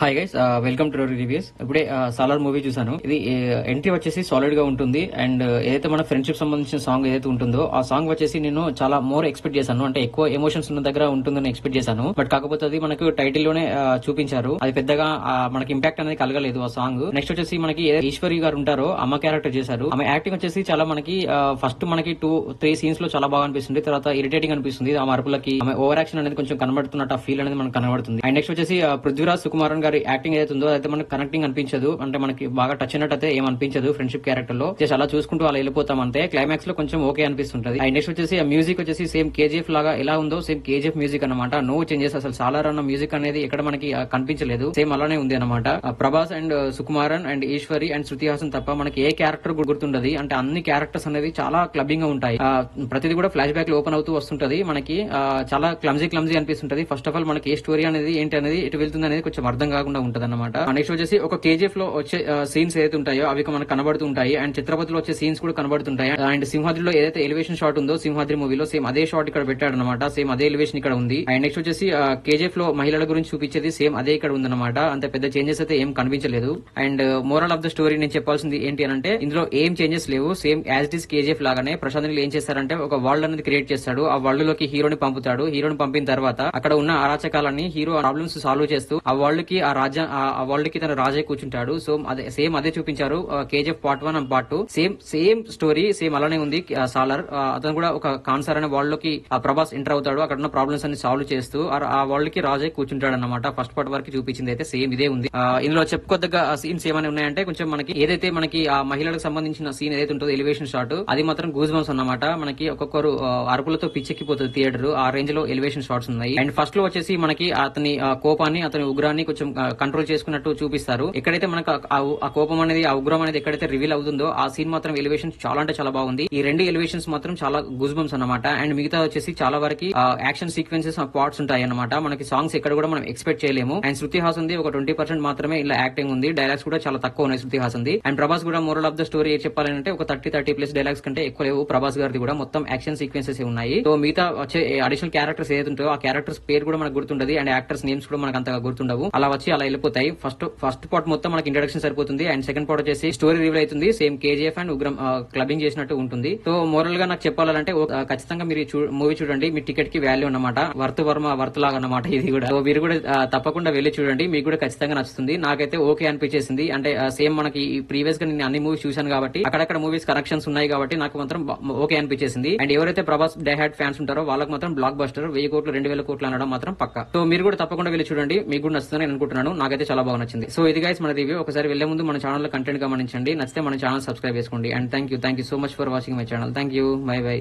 Hi guys, welcome two reviews. ఇప్పుడే Salar movie చూసాను. ఇది ఎంట్రీ వచ్చేసి సాలిడ్ గా ఉంటుంది. అండ్ ఏదైతే మన ఫ్రెండ్షిప్ సంబంధించిన సాంగ్ ఏదైతే ఉంటుందో ఆ సాంగ్ వచ్చేసి నేను చాలా మోర్ ఎక్స్పెక్ట్ చేశాను. అంటే ఎక్కువ ఎమోషన్స్ ఉన్న దగ్గర ఉంటుందని ఎక్స్పెక్ట్ చేశాను. బట్ కాకపోతే అది మనకు టైటిల్ లోనే చూపించారు. అది పెద్దగా మనకి ఇంపాక్ట్ అనేది కలగలేదు ఆ సాంగ్. నెక్స్ట్ వచ్చేసి మనకి ఈశ్వరి గారు ఉంటారో అమ్మ క్యారెక్టర్ చేశారు. ఆమె యాక్టింగ్ వచ్చేసి చాలా మనకి ఫస్ట్ మనకి 2-3 సీన్స్ లో చాలా బాగా అనిపిస్తుంది. తర్వాత ఇరిటేటింగ్ అనిపిస్తుంది. ఆ అరుపులకి ఆమె ఓవర్ యాక్షన్ అనేది కొంచెం కనబడుతున్నట్టు ఆ ఫీల్ అనేది మనకు కనబడుతుంది. అండ్ నెక్స్ట్ వచ్చేసి పృథ్వీరాజ్ సుకుమారన్ గారి యాక్టింగ్ ఏదైతే ఉందో అయితే మనకు కనెక్టింగ్ అనిపించదు. అంటే మనకి బాగా టచ్ అయినట్టు అయితే ఏం అనిపించదు ఫ్రెండ్షిప్ క్యారెక్టర్ లో. జస్ట్ అలా చూసుకుంటూ అలా వెళ్ళిపోతాం అంతే. క్లైమాక్స్ లో కొంచెం ఓకే అనిపిస్తుంటది. అండ్ నెక్స్ట్ వచ్చేసి ఆ మ్యూజిక్ వచ్చేసి సేమ్ కేజీఎఫ్ లాగా ఎలా ఉందో సేమ్ కేజీఎఫ్ మ్యూజిక్ అనమాట. No changes. అసలు సాలార్ అన్న మ్యూజిక్ అనేది ఎక్కడ మనకి కనిపించలేదు. సేమ్ అలానే ఉంది అనమాట. Prabhas and Sukumaran and Eswari and Shruti Haasan తప్ప మనకి ఏ క్యారెక్టర్ గుర్తుండదు. అంటే అన్ని క్యారెక్టర్స్ అనేది చాలా క్లబ్బింగ్ గా ఉంటాయి. ప్రతిది కూడా ఫ్లాష్ బ్యాక్ లో ఓపెన్ అవుతూ వస్తుంటది. మనకి చాలా క్లమ్జీ అనిపిస్తుంటది. ఫస్ట్ ఆఫ్ ఆల్ మనకి ఏ స్టోరీ అనేది ఏంటి అనేది ఎటు వెళ్తుంది అనేది కొంచెం అర్థం కాకుండా ఉంటది అనమాట. నెక్స్ట్ వచ్చేసి ఒక కేజీఎఫ్ లో వచ్చే సీన్స్ ఏదైతే ఉంటాయో అవి మనకు కనబడుతుంటాయి. అండ్ చిత్రపతిలో వచ్చే సీన్స్ కూడా కనబడుతుంటాయి. అండ్ సింహాద్రిలో ఏదైతే ఎలివేషన్ షాట్ ఉందో సింహాద్రి మూవీలో సేమ్ అదే షాట్ ఇక్కడ పెట్టాడు అనమాట. సేమ్ అదే ఎలివేషన్ ఇక్కడ ఉంది. అండ్ నెక్స్ట్ వచ్చేసి కేజీఎఫ్ లో మహిళల గురించి చూపించేది సేమ్ అదే ఇక్కడ ఉందన్నమాట. అంత పెద్ద చేంజెస్ అయితే ఏం కనిపించలేదు. And moral of the story నేను చెప్పాల్సింది ఏంటి అంటే ఇందులో ఏం చేంజెస్ లేవు. Same as it is KGF లాగానే ప్రశాంత్ నీల్ ఏం చేస్తారంటే ఒక వరల్డ్ అనేది క్రియేట్ చేస్తాడు. ఆ వరల్డ్ లోకి హీరోని పంపుతాడు. హీరోని పంపిన తర్వాత అక్కడ ఉన్న అరాచకాలన్నీ హీరో ప్రాబ్లమ్స్ సాల్వ్ చేస్తూ ఆ వరల్డ్ కి ఆ వరల్డ్ కి తన రాజే కూర్చుంటాడు. సో సేమ్ అదే చూపించారు KGF part 1 and part 2. Same story same అలానే ఉంది. సాలార్ అతను కూడా ఒక కాన్సర్ అనే వరల్డ్ లోకి ప్రభాస్ ఎంటర్ అవుతాడు. అక్కడ ఉన్న ప్రాబ్లమ్స్ అన్ని సాల్వ్ చేస్తూ ఆ వరల్డ్ కి రాజే కూర్చుంటాడు అన్నమాట. ఫస్ట్ పార్ట్ వరకు చూపించింది అయితే సేమ్ ఇదే ఉంది. ఇందులో చెప్పుకోదగ్గ సీన్స్ ఏమైనా ఉన్నాయంటే కొంచెం మనకి ఏదైతే మనకి ఆ మహిళలకు సంబంధించిన సీన్ ఏదైతే ఉంటుందో ఎలివేషన్ షాట్ అది మాత్రం గూజ్ బంప్స్ అన్నమాట. మనకి ఒక్కొక్కరు అరుపులతో పిచ్చెక్కిపోతుంది థియేటర్. ఆ రేంజ్ లో ఎలివేషన్ షాట్స్ ఉన్నాయి. అండ్ ఫస్ట్ లో వచ్చేసి మనకి అతని కోపాన్ని అతని ఉగ్రాన్ని కొంచెం కంట్రోల్ చేసుకున్నట్టు చూపిస్తారు. ఎక్కడైతే మనకు ఆ కోపం అనేది ఆ ఉగ్రం అనేది ఎక్కడైతే రివీల్ అవుతుందో ఆ సీన్ మాత్రం ఎలివేషన్ చాలా అంటే చాలా బాగుంది. ఈ రెండు ఎలివేషన్స్ మాత్రం చాలా గూజ్ బంప్స్ అన్నమాట. అండ్ మిగతా వచ్చేసి చాలా వరకు యాక్షన్ సీక్వెన్సెస్ పార్ట్స్ ఉంటాయి అన్నమాట. మనకి సాంగ్స్ ఎక్కడ కూడా మనం ఎక్స్పెక్ట్ చేయలేము. అండ్ శృతి హాసన్ ఒక 20% మాత్రమే ఇలా యాక్టింగ్ ఉంది. డైలాగ్స్ కూడా చాలా తక్కువ ఉన్నాయి శృతి హాసన్. అండ్ ప్రభాస్ కూడా మోరల్ ఆఫ్ ద స్టోరీ చెప్పాలంటే ఒక 30+ డైలాగ్స్ కంటే ఎక్కువ లేవు. ప్రభాస్ గారిది కూడా మొత్తం యాక్షన్ సీక్వెన్సెస్ ఉన్నాయి. సో మిగతా వచ్చే అడిషనల్ క్యారెక్టర్స్ ఏదైతే ఉంటాయో ఆ క్యారెక్టర్స్ పేరు కూడా మనకు గుర్తుంటది. అండ్ యాక్టర్స్ నేమ్స్ కూడా మనకు అంతగా గుర్తుండవు. అలా వచ్చి అలా వెళ్ళిపోతాయి. ఫస్ట్ పార్ట్ మొత్తం మనకి ఇంట్రడక్షన్ సరిపోతుంది. అండ్ సెకండ్ పార్ట్ వచ్చేసి స్టోరీ రివీల్ అవుతుంది. Same KGF and Ugramm clubbing చేసినట్టు ఉంటుంది. సో మోరల్ గా నాకు చెప్పాలంటే ఖచ్చితంగా మీరు మూవీ చూడండి. మీ టికెట్ కి వాల్యూ అన్నమాట. వర్త్ లాగా అన్నమాట ఇది కూడా. సో మీరు కూడా తప్పకుండా వెళ్ళి చూడండి. మీకు కూడా ఖచ్చితంగా నచ్చుతుంది. నాకైతే ఓకే అనిపించేసింది. అంటే సేమ్ మనకి ప్రీవియస్ గా నేను అన్ని మూవీస్ చూశాను కాబట్టి అక్కడక్కడ మూవీస్ కనెక్షన్స్ ఉన్నాయి కాబట్టి నాకు మాత్రం ఓకే అనిపించేసింది. అండ్ ఎవరైతే ప్రభాస్ డైహార్డ్ ఫ్యాన్స్ ఉంటారో వాళ్ళకి మాత్రం బ్లాక్ బస్టర్ 1000 కోట్లు 2000 కోట్లు అనడం మాత్రం పక్క. సో మీరు కూడా తప్పకుండా వెళ్ళి చూడండి. మీకు కూడా నచ్చుతుందని అనుకుంటున్నాను. నాకైతే చాలా బాగా నచ్చింది. సో ఇది గైస్ మన రివ్యూ. ఒకసారి వెళ్లే ముందు మన ఛానల్ లో కంటెంట్ గమనించండి. నచ్చితే మన ఛానల్ సబ్స్క్రైబ్ చేసుకోండి. And thank you so much for watching my channel. Thank you. By.